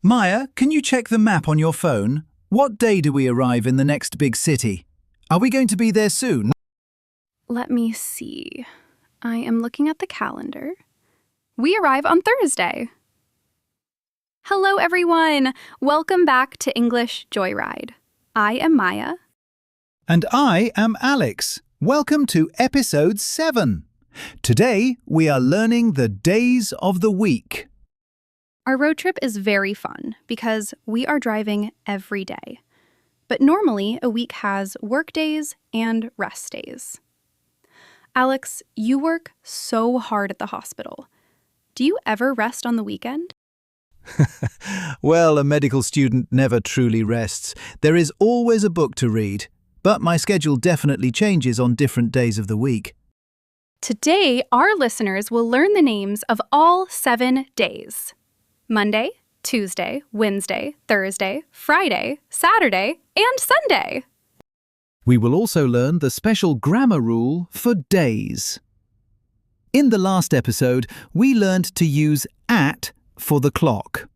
Maya, can you check the map on your phone? What day do we arrive in the next big city? Are we going to be there soon? Let me see. I am looking at the calendar. We arrive on Thursday. Hello, everyone. Welcome back to English Joyride. I am Maya. And I am Alex. Welcome to episode 7. Today, we are learning the days of the week. Our road trip is very fun because we are driving every day. But normally, a week has work days and rest days. Alex, you work so hard at the hospital. Do you ever rest on the weekend? Well, a medical student never truly rests. There is always a book to read, but my schedule definitely changes on different days of the week. Today, our listeners will learn the names of all 7 days: Monday, Tuesday, Wednesday, Thursday, Friday, Saturday, and Sunday. We will also learn the special grammar rule for days. In the last episode, we learned to use at for the clock.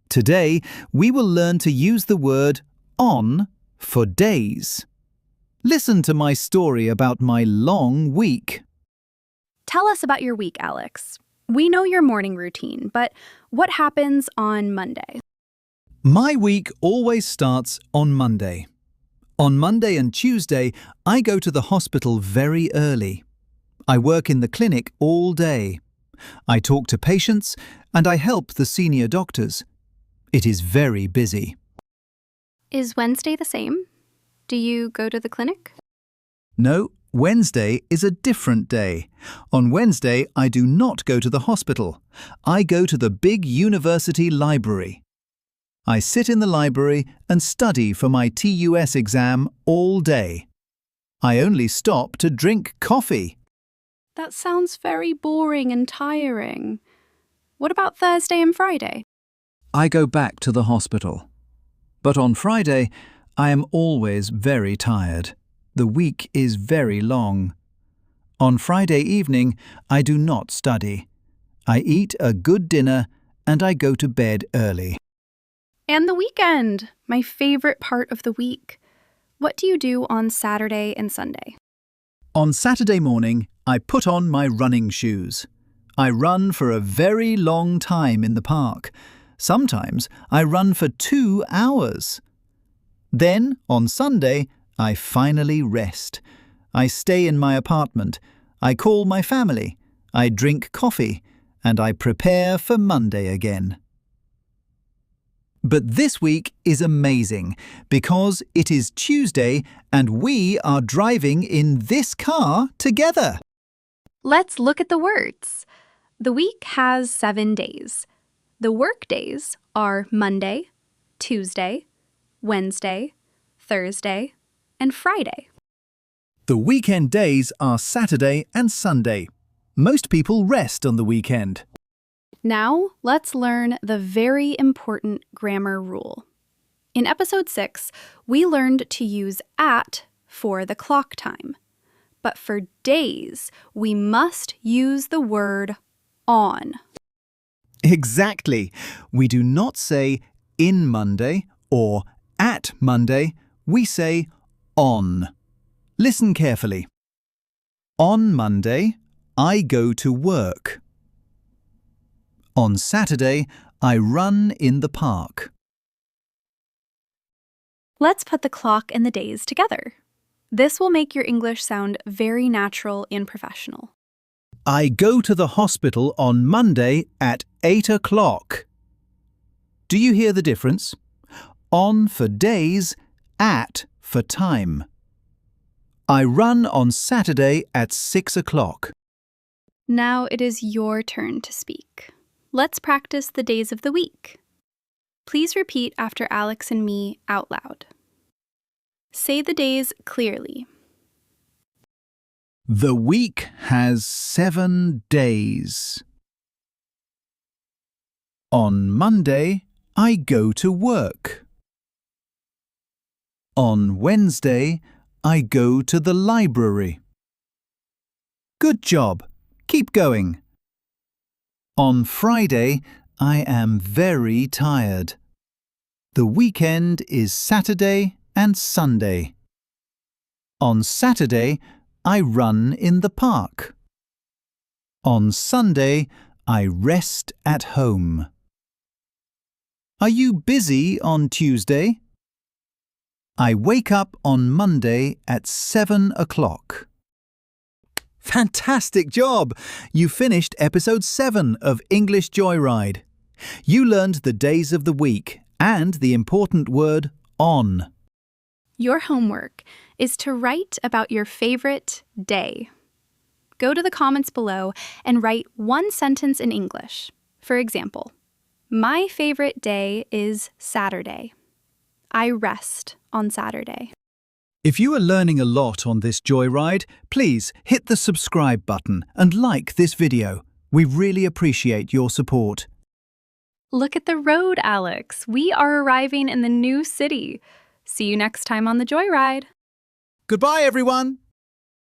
Today, we will learn to use the word on for days. Listen to my story about my long week. Tell us about your week, Alex. We know your morning routine, but what happens on Monday? My week always starts on Monday. On Monday and Tuesday, I go to the hospital very early. I work in the clinic all day. I talk to patients and I help the senior doctors. It is very busy. Is Wednesday the same? Do you go to the clinic? No, Wednesday is a different day. On Wednesday, I do not go to the hospital. I go to the big university library. I sit in the library and study for my TUS exam all day. I only stop to drink coffee. That sounds very boring and tiring. What about Thursday and Friday? I go back to the hospital. But on Friday, I am always very tired. The week is very long. On Friday evening, I do not study. I eat a good dinner and I go to bed early. And the weekend, my favorite part of the week. What do you do on Saturday and Sunday? On Saturday morning, I put on my running shoes. I run for a very long time in the park. Sometimes I run for 2 hours. Then, on Sunday, I finally rest. I stay in my apartment. I call my family. I drink coffee. And I prepare for Monday again. But this week is amazing because it is Tuesday and we are driving in this car together. Let's look at the words. The week has 7 days. The work days are Monday, Tuesday, Wednesday, Thursday, and Friday. The weekend days are Saturday and Sunday. Most people rest on the weekend. Now, let's learn the very important grammar rule. In episode 6, we learned to use at for the clock time. But for days, we must use the word on. Exactly. We do not say in Monday or at Monday. We say on. Listen carefully. On Monday, I go to work. On Saturday, I run in the park. Let's put the clock and the days together. This will make your English sound very natural and professional. I go to the hospital on Monday at 8 o'clock. Do you hear the difference? On for days, at for time. I run on Saturday at 6 o'clock. Now it is your turn to speak. Let's practice the days of the week. Please repeat after Alex and me out loud. Say the days clearly. The week has 7 days. On Monday, I go to work. On Wednesday, I go to the library. Good job. Keep going. On Friday, I am very tired. The weekend is Saturday and Sunday. On Saturday, I run in the park. On Sunday, I rest at home. Are you busy on Tuesday? I wake up on Monday at 7 o'clock. Fantastic job! You finished episode 7 of English Joyride. You learned the days of the week and the important word on. Your homework is to write about your favorite day. Go to the comments below and write one sentence in English. For example, my favorite day is Saturday. I rest on Saturday. If you are learning a lot on this Joyride, please hit the subscribe button and like this video. We really appreciate your support. Look at the road, Alex. We are arriving in the new city. See you next time on the Joyride. Goodbye, everyone!